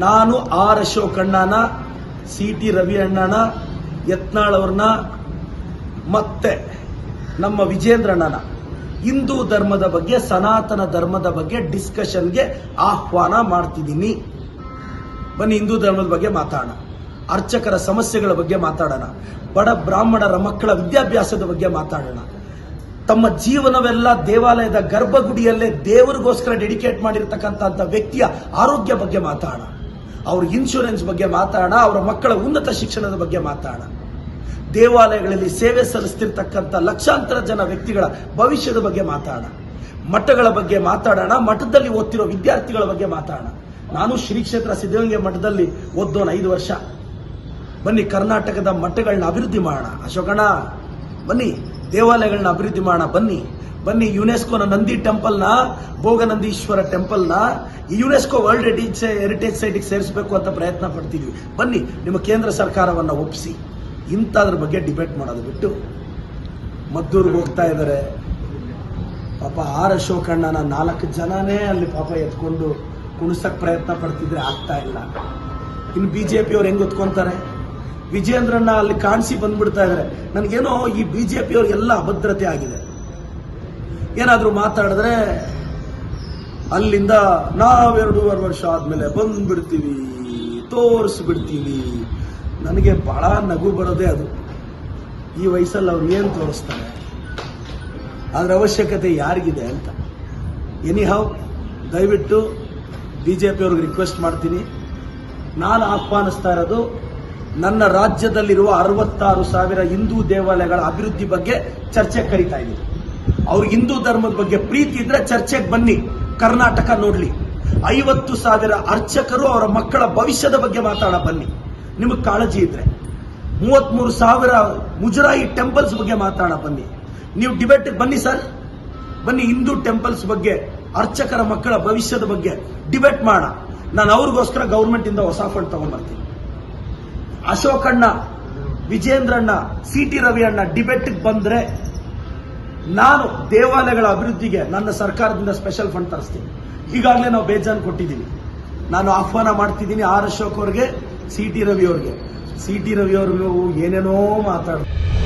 ನಾನು ಆರ್ ಅಶೋಕ್ ಅಣ್ಣನ, C T Ravi ಅಣ್ಣನ, ಯತ್ನಾಳ್ ಅವ್ರನ್ನ ಮತ್ತೆ ನಮ್ಮ ವಿಜೇಂದ್ರ ಅಣ್ಣನ ಹಿಂದೂ ಧರ್ಮದ ಬಗ್ಗೆ, ಸನಾತನ ಧರ್ಮದ ಬಗ್ಗೆ ಡಿಸ್ಕಷನ್ಗೆ ಆಹ್ವಾನ ಮಾಡ್ತಿದ್ದೀನಿ. ಬನ್ನಿ ಹಿಂದೂ ಧರ್ಮದ ಬಗ್ಗೆ ಮಾತಾಡೋಣ, ಅರ್ಚಕರ ಸಮಸ್ಯೆಗಳ ಬಗ್ಗೆ ಮಾತಾಡೋಣ, ಬಡ ಬ್ರಾಹ್ಮಣರ ಮಕ್ಕಳ ವಿದ್ಯಾಭ್ಯಾಸದ ಬಗ್ಗೆ ಮಾತಾಡೋಣ. ತಮ್ಮ ಜೀವನವೆಲ್ಲ ದೇವಾಲಯದ ಗರ್ಭಗುಡಿಯಲ್ಲೇ ದೇವರಿಗೋಸ್ಕರ ಡೆಡಿಕೇಟ್ ಮಾಡಿರ್ತಕ್ಕಂಥ ವ್ಯಕ್ತಿಯ ಆರೋಗ್ಯ ಬಗ್ಗೆ ಮಾತಾಡೋಣ, ಅವ್ರ ಇನ್ಶೂರೆನ್ಸ್ ಬಗ್ಗೆ ಮಾತಾಡೋಣ, ಅವರ ಮಕ್ಕಳ ಉನ್ನತ ಶಿಕ್ಷಣದ ಬಗ್ಗೆ ಮಾತಾಡೋಣ. ದೇವಾಲಯಗಳಲ್ಲಿ ಸೇವೆ ಸಲ್ಲಿಸ್ತಿರ್ತಕ್ಕಂಥ ಲಕ್ಷಾಂತರ ಜನ ವ್ಯಕ್ತಿಗಳ ಭವಿಷ್ಯದ ಬಗ್ಗೆ ಮಾತಾಡೋಣ, ಮಠಗಳ ಬಗ್ಗೆ ಮಾತಾಡೋಣ, ಮಠದಲ್ಲಿ ಓದ್ತಿರೋ ವಿದ್ಯಾರ್ಥಿಗಳ ಬಗ್ಗೆ ಮಾತಾಡೋಣ. ನಾನು ಶ್ರೀ ಕ್ಷೇತ್ರ ಸಿದ್ಧಗಂಗೆ ಮಠದಲ್ಲಿ ಓದೋಣ 5 ವರ್ಷ. ಬನ್ನಿ ಕರ್ನಾಟಕದ ಮಠಗಳನ್ನ ಅಭಿವೃದ್ಧಿ ಮಾಡೋಣ. ಅಶೋಕಣ್ಣ ಬನ್ನಿ, ದೇವಾಲಯಗಳನ್ನ ಅಭಿವೃದ್ಧಿ ಮಾಡೋಣ. ಬನ್ನಿ ಯುನೆಸ್ಕೋನ ನಂದಿ ಟೆಂಪಲ್ನ, ಭೋಗನಂದೀಶ್ವರ ಟೆಂಪಲ್ನ ಯುನೆಸ್ಕೋ ವರ್ಲ್ಡ್ ಹೆರಿಟೇಜ್ ಸೈಟ್ಗೆ ಸೇರಿಸಬೇಕು ಅಂತ ಪ್ರಯತ್ನ ಪಡ್ತಿದ್ವಿ. ಬನ್ನಿ ನಿಮ್ಮ ಕೇಂದ್ರ ಸರ್ಕಾರವನ್ನು ಒಪ್ಪಿಸಿ. ಇಂಥದ್ರ ಬಗ್ಗೆ ಡಿಬೇಟ್ ಮಾಡೋದು ಬಿಟ್ಟು ಮದ್ದೂರ್ಗೆ ಹೋಗ್ತಾ ಇದ್ದಾರೆ. ಪಾಪ ಆರ್ ಅಶೋಕ್ ಅಣ್ಣನ 4 ಜನನೇ ಅಲ್ಲಿ ಪಾಪ ಎತ್ಕೊಂಡು ಕುಣಿಸಕ್ ಪ್ರಯತ್ನ ಪಡ್ತಿದ್ರೆ ಆಗ್ತಾ ಇಲ್ಲ. ಇನ್ನು ಬಿಜೆಪಿ ಅವ್ರು ಹೆಂಗ್ ಹೊತ್ಕೊಂತಾರೆ? ವಿಜೇಂದ್ರಣ್ಣ ಅಲ್ಲಿ ಕಾಣಿಸಿ ಬಂದ್ಬಿಡ್ತಾ ಇದಾರೆ. ನನಗೇನೋ ಈ ಬಿಜೆಪಿ ಅವ್ರು ಎಲ್ಲ ಅಭದ್ರತೆ ಆಗಿದೆ. ಏನಾದ್ರೂ ಮಾತಾಡಿದ್ರೆ ಅಲ್ಲಿಂದ ನಾವ್ 2.5 ವರ್ಷ ಆದ್ಮೇಲೆ ಬಂದ್ಬಿಡ್ತೀವಿ, ತೋರಿಸ್ಬಿಡ್ತೀವಿ. ನನಗೆ ಬಹಳ ನಗು ಬರೋದೇ ಅದು. ಈ ವಯಸ್ಸಲ್ಲಿ ಅವ್ರು ಏನ್ ತೋರಿಸ್ತಾರೆ, ಅದ್ರ ಅವಶ್ಯಕತೆ ಯಾರಿಗಿದೆ ಅಂತ. ಎನಿಹಾವ್ ದಯವಿಟ್ಟು ಬಿಜೆಪಿ ಅವ್ರಿಗೆ ರಿಕ್ವೆಸ್ಟ್ ಮಾಡ್ತೀನಿ. ನಾನು ಆಹ್ವಾನಿಸ್ತಾ ಇರೋದು, ನನ್ನ ರಾಜ್ಯದಲ್ಲಿರುವ 66,000 ಹಿಂದೂ ದೇವಾಲಯಗಳ ಅಭಿವೃದ್ಧಿ ಬಗ್ಗೆ ಚರ್ಚೆಗೆ ಕರೀತಾ ಇದ್ದೀನಿ. ಅವ್ರಿಗೆ ಹಿಂದೂ ಧರ್ಮದ ಬಗ್ಗೆ ಪ್ರೀತಿ ಇದ್ರೆ ಚರ್ಚೆಗೆ ಬನ್ನಿ, ಕರ್ನಾಟಕ ನೋಡ್ಲಿ. 50,000 ಅರ್ಚಕರು ಅವರ ಮಕ್ಕಳ ಭವಿಷ್ಯದ ಬಗ್ಗೆ ಮಾತಾಡ ಬನ್ನಿ, ನಿಮಗೆ ಕಾಳಜಿ ಇದ್ರೆ. 33,000 ಮುಜರಾಯಿ ಟೆಂಪಲ್ಸ್ ಬಗ್ಗೆ ಮಾತಾಡ ಬನ್ನಿ. ನೀವು ಡಿಬೇಟ್ ಬನ್ನಿ ಸರ್, ಬನ್ನಿ ಹಿಂದೂ ಟೆಂಪಲ್ಸ್ ಬಗ್ಗೆ, ಅರ್ಚಕರ ಮಕ್ಕಳ ಭವಿಷ್ಯದ ಬಗ್ಗೆ ಡಿಬೇಟ್ ಮಾಡೋಣ. ನಾನು ಅವ್ರಿಗೋಸ್ಕರ ಗೌರ್ಮೆಂಟ್ ಇಂದ ಹೊಸ ಫಂಡ್ ತಗೊಂಡ್ಬರ್ತೀನಿ. ಅಶೋಕಣ್ಣ, ವಿಜೇಂದ್ರಣ್ಣ, ಸಿ ಟಿ ರವಿ ಅಣ್ಣ ಡಿಬೇಟ್ಗೆ ಬಂದ್ರೆ ನಾನು ದೇವಾಲಯಗಳ ಅಭಿವೃದ್ಧಿಗೆ ನನ್ನ ಸರ್ಕಾರದಿಂದ ಸ್ಪೆಷಲ್ ಫಂಡ್ ತರಿಸ್ತೀನಿ. ಈಗಾಗಲೇ ನಾವು ಬೇಜಾನ್ ಕೊಟ್ಟಿದ್ದೀವಿ. ನಾನು ಆಹ್ವಾನ ಮಾಡ್ತಿದ್ದೀನಿ ಆರ್ ಅಶೋಕ್ ಅವ್ರಿಗೆ, ಸಿ ಟಿ ರವಿ ಅವ್ರಿಗೆ. ಸಿ ಟಿ ರವಿ ಅವರು ಏನೇನೋ ಮಾತಾಡ್ತಾರೆ.